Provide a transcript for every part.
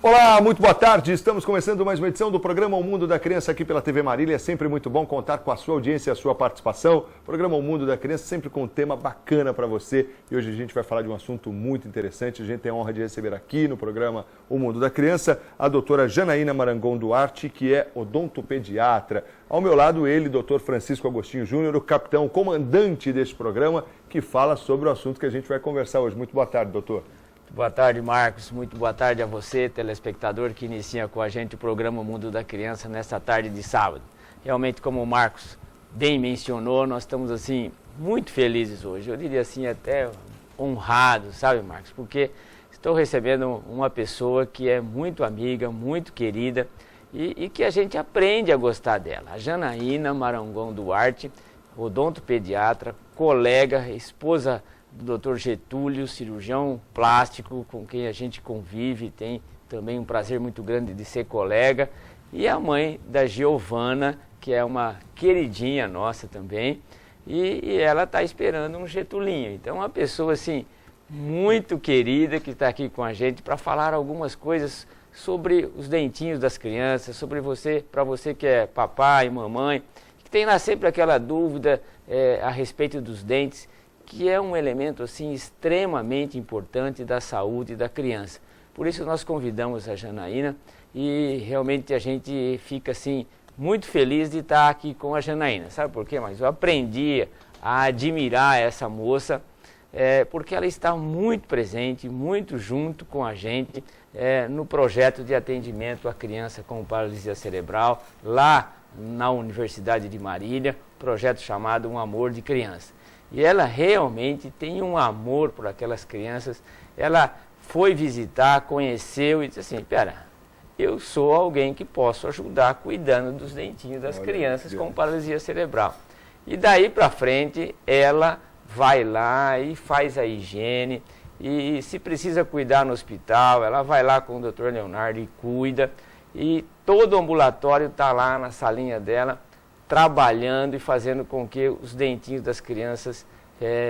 Olá, muito boa tarde. Estamos começando mais uma edição do programa O Mundo da Criança aqui pela TV Marília. É sempre muito bom contar com a sua audiência e a sua participação. O programa O Mundo da Criança sempre com um tema bacana para você. E hoje a gente vai falar de um assunto muito interessante. A gente tem a honra de receber aqui no programa O Mundo da Criança a doutora Janaína Marangon Duarte, que é odontopediatra. Ao meu lado ele, doutor Francisco Agostinho Júnior, o capitão comandante deste programa, que fala sobre o assunto que a gente vai conversar hoje. Muito boa tarde, doutor. Boa tarde, Marcos. Muito boa tarde a você, telespectador, que inicia com a gente o programa Mundo da Criança nesta tarde de sábado. Realmente, como o Marcos bem mencionou, nós estamos, assim, muito felizes hoje. Eu diria assim, até honrados, sabe, Marcos? Porque estou recebendo uma pessoa que é muito amiga, muito querida e que a gente aprende a gostar dela. A Janaína Marangon Duarte, odontopediatra, colega, esposa do Dr. Getúlio, cirurgião plástico, com quem a gente convive, tem também um prazer muito grande de ser colega, e a mãe da Giovana, que é uma queridinha nossa também, e ela está esperando um Getulinho. Então, uma pessoa assim, muito querida, que está aqui com a gente para falar algumas coisas sobre os dentinhos das crianças, sobre você, para você que é papai, mamãe, que tem lá sempre aquela dúvida a respeito dos dentes, que é um elemento assim extremamente importante da saúde da criança. Por isso nós convidamos a Janaína e realmente a gente fica assim muito feliz de estar aqui com a Janaína. Sabe por quê? Mas eu aprendi a admirar essa moça porque ela está muito presente, muito junto com a gente no projeto de atendimento à criança com paralisia cerebral lá na Universidade de Marília, projeto chamado Um Amor de Criança. E ela realmente tem um amor por aquelas crianças. Ela foi visitar, conheceu e disse assim, pera, eu sou alguém que posso ajudar cuidando dos dentinhos das crianças com paralisia cerebral. E daí para frente ela vai lá e faz a higiene e se precisa cuidar no hospital, ela vai lá com o Dr. Leonardo e cuida. E todo o ambulatório está lá na salinha dela, trabalhando e fazendo com que os dentinhos das crianças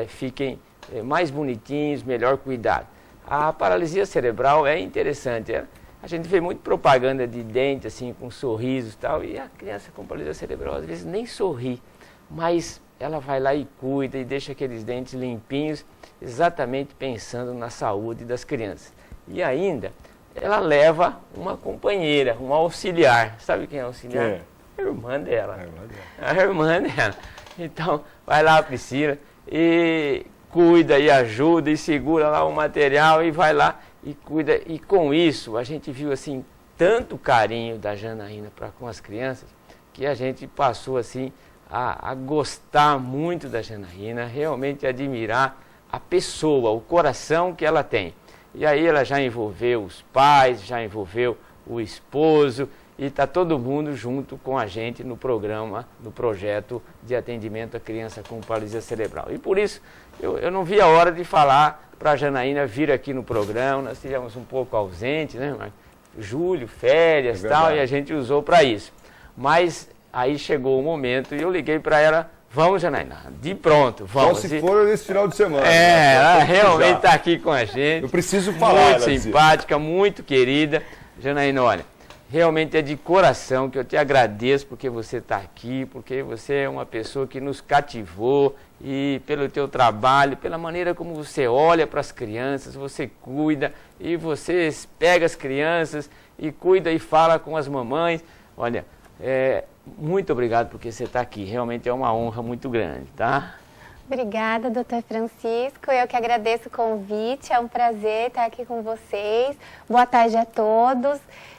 fiquem mais bonitinhos, melhor cuidados. A paralisia cerebral é interessante. A gente vê muito propaganda de dente, assim, com sorrisos e tal, e a criança com paralisia cerebral às vezes nem sorri, mas ela vai lá e cuida e deixa aqueles dentes limpinhos, exatamente pensando na saúde das crianças. E ainda, ela leva uma companheira, uma auxiliar. Sabe quem é auxiliar? É. A irmã dela. A irmã dela. Então, vai lá a Priscila e cuida e ajuda e segura lá o material e vai lá e cuida. E com isso, a gente viu assim tanto carinho da Janaína com as crianças, que a gente passou assim a gostar muito da Janaína, realmente admirar a pessoa, o coração que ela tem. E aí ela já envolveu os pais, já envolveu o esposo, e está todo mundo junto com a gente no programa, no projeto de atendimento à criança com paralisia cerebral. E por isso, eu não vi a hora de falar para a Janaína vir aqui no programa. Nós estivemos um pouco ausentes, né? Julho, férias e tal, e a gente usou para isso. Mas aí chegou o momento e eu liguei para ela, vamos, Janaína, de pronto, vamos. Só se for nesse final de semana. Ela realmente está aqui com a gente. Eu preciso falar. Muito simpática, muito querida. Janaína, olha, realmente é de coração que eu te agradeço porque você está aqui, porque você é uma pessoa que nos cativou e pelo teu trabalho, pela maneira como você olha para as crianças, você cuida e você pega as crianças e cuida e fala com as mamães. Olha, muito obrigado porque você está aqui, realmente é uma honra muito grande, tá? Obrigada, doutor Francisco. Eu que agradeço o convite, é um prazer estar aqui com vocês. Boa tarde a todos.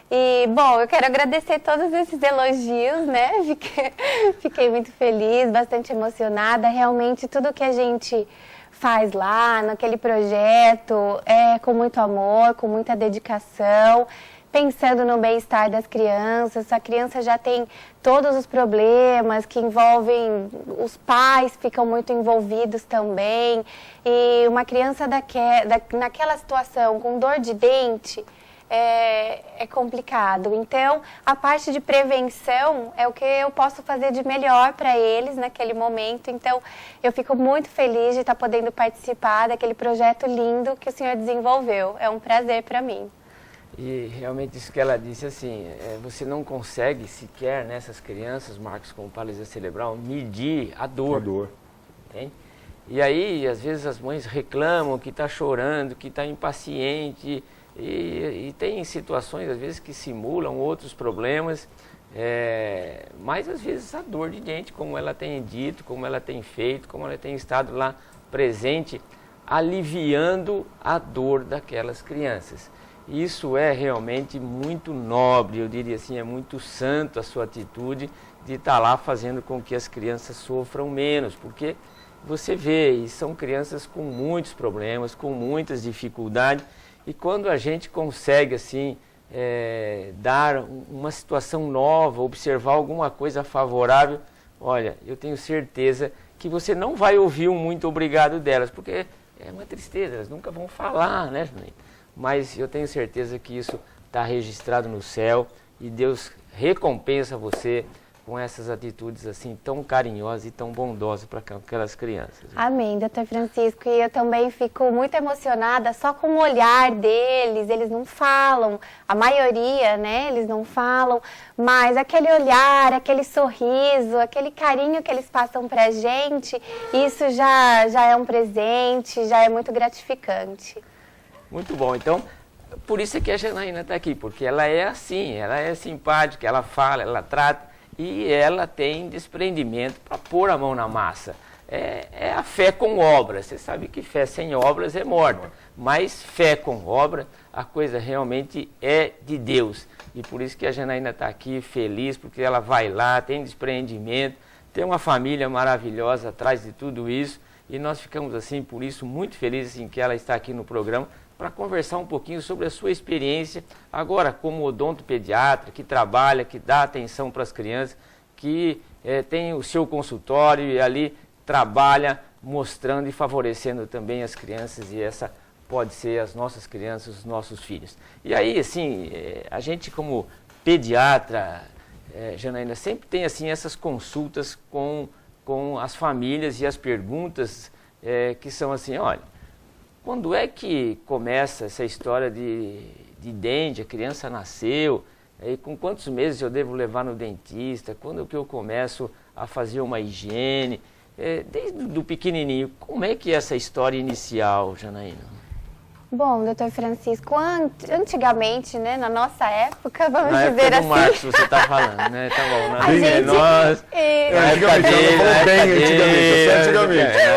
E, bom, eu quero agradecer todos esses elogios, né? Fiquei muito feliz, bastante emocionada. Realmente, tudo que a gente faz lá, naquele projeto, é com muito amor, com muita dedicação. pensando no bem-estar das crianças. A criança já tem todos os problemas que envolvem, os pais ficam muito envolvidos também. E uma criança naquela situação, com dor de dente, é complicado. Então, a parte de prevenção é o que eu posso fazer de melhor para eles naquele momento. Então, eu fico muito feliz de estar podendo participar daquele projeto lindo que o senhor desenvolveu. É um prazer para mim. E realmente isso que ela disse, assim, você não consegue sequer nessas crianças, Marcos, com paralisia cerebral, medir a dor. Entende? E aí, às vezes, as mães reclamam que está chorando, que está impaciente. E tem situações, às vezes, que simulam outros problemas, mas às vezes a dor de dente, como ela tem dito, como ela tem feito, como ela tem estado lá presente, aliviando a dor daquelas crianças. Isso é realmente muito nobre, eu diria assim, é muito santo a sua atitude de estar lá fazendo com que as crianças sofram menos, porque você vê, e são crianças com muitos problemas, com muitas dificuldades. E quando a gente consegue, assim, dar uma situação nova, observar alguma coisa favorável, olha, eu tenho certeza que você não vai ouvir um muito obrigado delas, porque é uma tristeza, elas nunca vão falar, né, Janaína? Mas eu tenho certeza que isso está registrado no céu e Deus recompensa você com essas atitudes assim tão carinhosas e tão bondosas para aquelas crianças. Amém, doutor Francisco. E eu também fico muito emocionada só com o olhar deles. Eles não falam, a maioria, né, eles não falam, mas aquele olhar, aquele sorriso, aquele carinho que eles passam pra gente, isso já é um presente, já é muito gratificante. Muito bom, então, por isso é que a Janaína está aqui, porque ela é assim, ela é simpática, ela fala, ela trata, e ela tem desprendimento para pôr a mão na massa. É a fé com obra. Você sabe que fé sem obras é morta, mas fé com obra, a coisa realmente é de Deus. E por isso que a Janaína está aqui feliz, porque ela vai lá, tem desprendimento, tem uma família maravilhosa atrás de tudo isso, e nós ficamos assim, por isso, muito felizes em que ela está aqui no programa, para conversar um pouquinho sobre a sua experiência, agora como odontopediatra, que trabalha, que dá atenção para as crianças, que tem o seu consultório e ali trabalha mostrando e favorecendo também as crianças, e essa pode ser as nossas crianças, os nossos filhos. E aí, assim, a gente como pediatra, Janaína, sempre tem assim essas consultas com as famílias e as perguntas que são assim, olha, quando é que começa essa história de dente, a criança nasceu, e com quantos meses eu devo levar no dentista, quando que eu começo a fazer uma higiene, desde o pequenininho, como é que é essa história inicial, Janaína? Bom, doutor Francisco, antigamente, né, na nossa época, vamos na dizer época assim... do Marcos, você está falando, né? Tá bom, na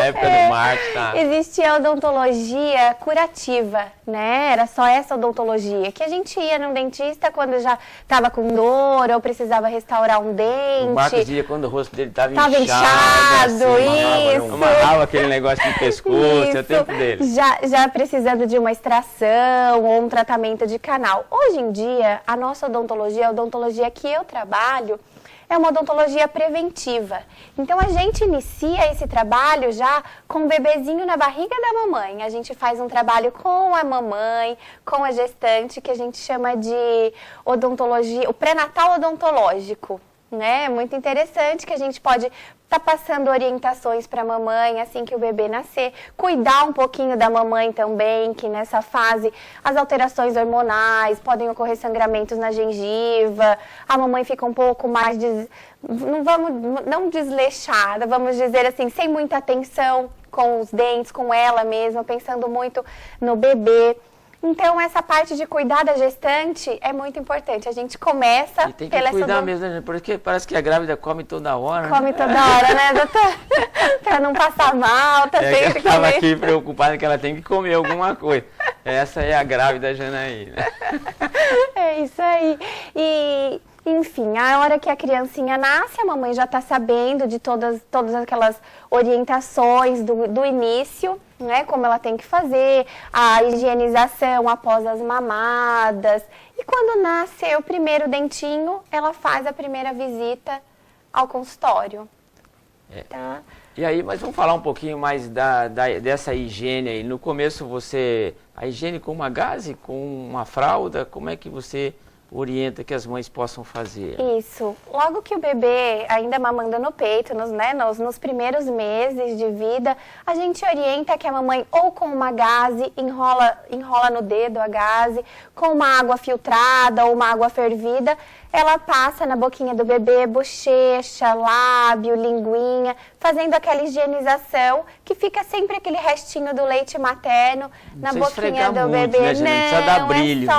época do Marcos, tá. Existia a odontologia curativa, né? Era só essa odontologia, que a gente ia no dentista quando já estava com dor ou precisava restaurar um dente. O Marcos ia quando o rosto dele estava inchado, assim, isso. Amarrava aquele negócio de pescoço, é o tempo dele. Já precisando de uma extração ou um tratamento de canal. Hoje em dia, a nossa odontologia, a odontologia que eu trabalho, é uma odontologia preventiva. Então, a gente inicia esse trabalho já com o bebezinho na barriga da mamãe. A gente faz um trabalho com a mamãe, com a gestante, que a gente chama de odontologia, o pré-natal odontológico. Né? É muito interessante que a gente pode estar passando orientações para a mamãe assim que o bebê nascer, cuidar um pouquinho da mamãe também, que nessa fase as alterações hormonais, podem ocorrer sangramentos na gengiva, a mamãe fica um pouco mais, não desleixada, vamos dizer assim, sem muita atenção com os dentes, com ela mesma, pensando muito no bebê. Então, essa parte de cuidar da gestante é muito importante. A gente começa e tem que cuidar mesmo, porque parece que a grávida come toda hora. Come toda hora, né, doutor? Para não passar mal, tá sempre comendo. Eu estava aqui preocupada que ela tem que comer alguma coisa. Essa é a grávida Janaína. É isso aí. E, enfim, a hora que a criancinha nasce, a mamãe já está sabendo de todas aquelas orientações do início, né, como ela tem que fazer, a higienização após as mamadas. E quando nasce o primeiro dentinho, ela faz a primeira visita ao consultório. Tá? E aí, mas vamos falar um pouquinho mais dessa higiene aí. No começo a higiene com uma gaze, com uma fralda, como é que você orienta que as mães possam fazer? Isso. Logo que o bebê ainda mamando no peito, nos primeiros meses de vida, a gente orienta que a mamãe ou com uma gaze, enrola no dedo a gaze, com uma água filtrada ou uma água fervida, ela passa na boquinha do bebê, bochecha, lábio, linguinha, fazendo aquela higienização que fica sempre aquele restinho do leite materno na boquinha do bebê. Né, gente? Não precisa dar brilho,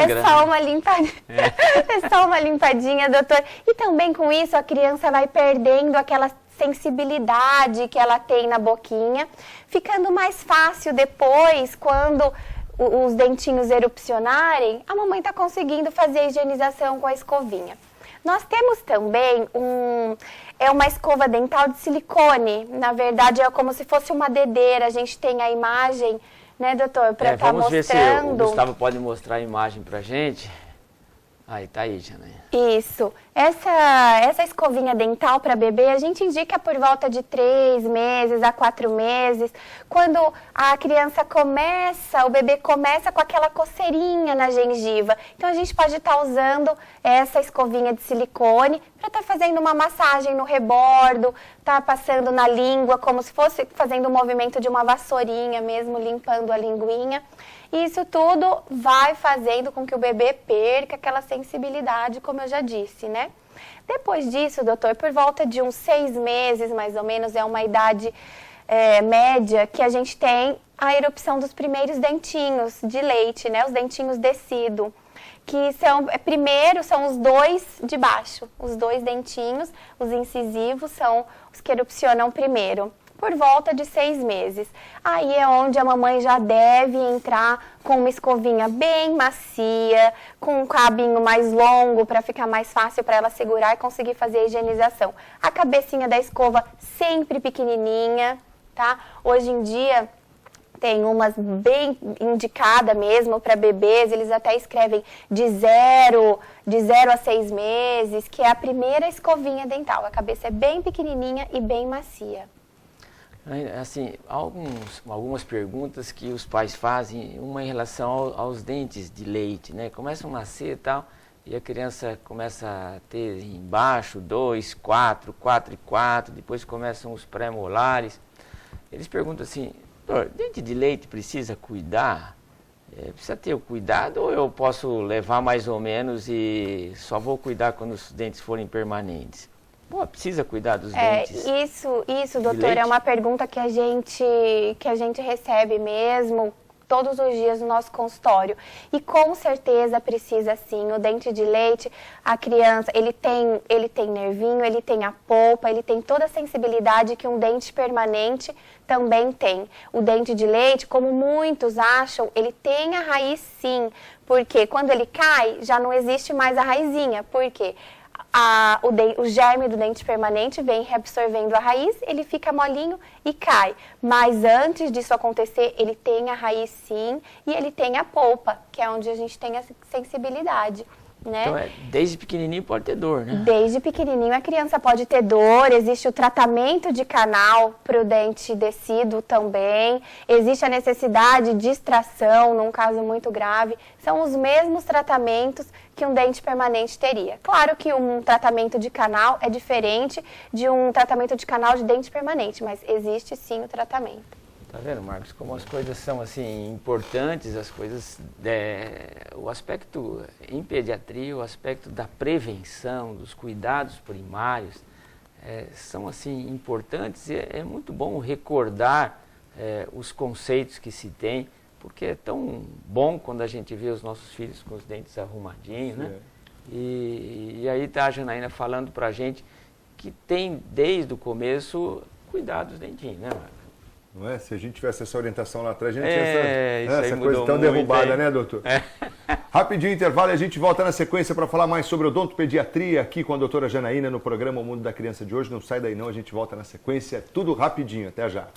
é só uma limpadinha. É só uma limpadinha, doutor. E também com isso a criança vai perdendo aquela sensibilidade que ela tem na boquinha, ficando mais fácil depois, quando os dentinhos erupcionarem, a mamãe está conseguindo fazer a higienização com a escovinha. Nós temos também uma escova dental de silicone. Na verdade, é como se fosse uma dedeira. A gente tem a imagem, né, doutor, para estar mostrando. Vamos ver se o Gustavo pode mostrar a imagem para a gente. Aí, tá aí, Janaína. Isso. Essa escovinha dental para bebê, a gente indica por volta de 3 meses a 4 meses, quando a criança o bebê começa com aquela coceirinha na gengiva. Então, a gente pode estar usando essa escovinha de silicone para estar fazendo uma massagem no rebordo, tá passando na língua, como se fosse fazendo o movimento de uma vassourinha mesmo, limpando a linguinha. E isso tudo vai fazendo com que o bebê perca aquela sensibilidade, como eu já disse, né? Depois disso, doutor, por volta de uns 6 meses, mais ou menos, é uma idade média que a gente tem a erupção dos primeiros dentinhos de leite, né? Os dentinhos descido, que primeiro são os 2 de baixo. Os 2 dentinhos, os incisivos, são os que erupcionam primeiro, por volta de 6 meses. Aí é onde a mamãe já deve entrar com uma escovinha bem macia, com um cabinho mais longo para ficar mais fácil para ela segurar e conseguir fazer a higienização. A cabecinha da escova sempre pequenininha, tá? Hoje em dia tem umas bem indicada mesmo para bebês, eles até escrevem de 0 a 6 meses, que é a primeira escovinha dental. A cabeça é bem pequenininha e bem macia. Assim, algumas perguntas que os pais fazem, uma em relação aos dentes de leite, né? Começam a nascer e tal, e a criança começa a ter embaixo 2, 4, 4 e 4, depois começam os pré-molares. Eles perguntam assim, doutor, dente de leite precisa cuidar? Precisa ter o cuidado ou eu posso levar mais ou menos e só vou cuidar quando os dentes forem permanentes? Pô, precisa cuidar dos dentes? Isso, doutor, é uma pergunta que a gente recebe mesmo todos os dias no nosso consultório. E com certeza precisa sim. O dente de leite, a criança, ele tem nervinho, ele tem a polpa, ele tem toda a sensibilidade que um dente permanente também tem. O dente de leite, como muitos acham, ele tem a raiz sim, porque quando ele cai, já não existe mais a raizinha. Por quê? O germe do dente permanente vem reabsorvendo a raiz, ele fica molinho e cai. Mas antes disso acontecer, ele tem a raiz sim e ele tem a polpa, que é onde a gente tem a sensibilidade. Né? Então, desde pequenininho pode ter dor, né? Desde pequenininho a criança pode ter dor, existe o tratamento de canal para o dente descido também, existe a necessidade de extração num caso muito grave, são os mesmos tratamentos que um dente permanente teria. Claro que um tratamento de canal é diferente de um tratamento de canal de dente permanente, mas existe sim o tratamento. Tá vendo, Marcos, como as coisas são assim importantes, as coisas, o aspecto em pediatria, o aspecto da prevenção, dos cuidados primários, são assim importantes e é muito bom recordar os conceitos que se tem, porque é tão bom quando a gente vê os nossos filhos com os dentes arrumadinhos, né? E aí tá a Janaína falando pra gente que tem desde o começo cuidar dos dentinhos, né, Marcos? Não é? Se a gente tivesse essa orientação lá atrás, a gente tinha essa coisa tão derrubada, né, doutor? Rapidinho intervalo e a gente volta na sequência para falar mais sobre odontopediatria aqui com a doutora Janaína no programa O Mundo da Criança de hoje. Não sai daí não, a gente volta na sequência, tudo rapidinho, até já.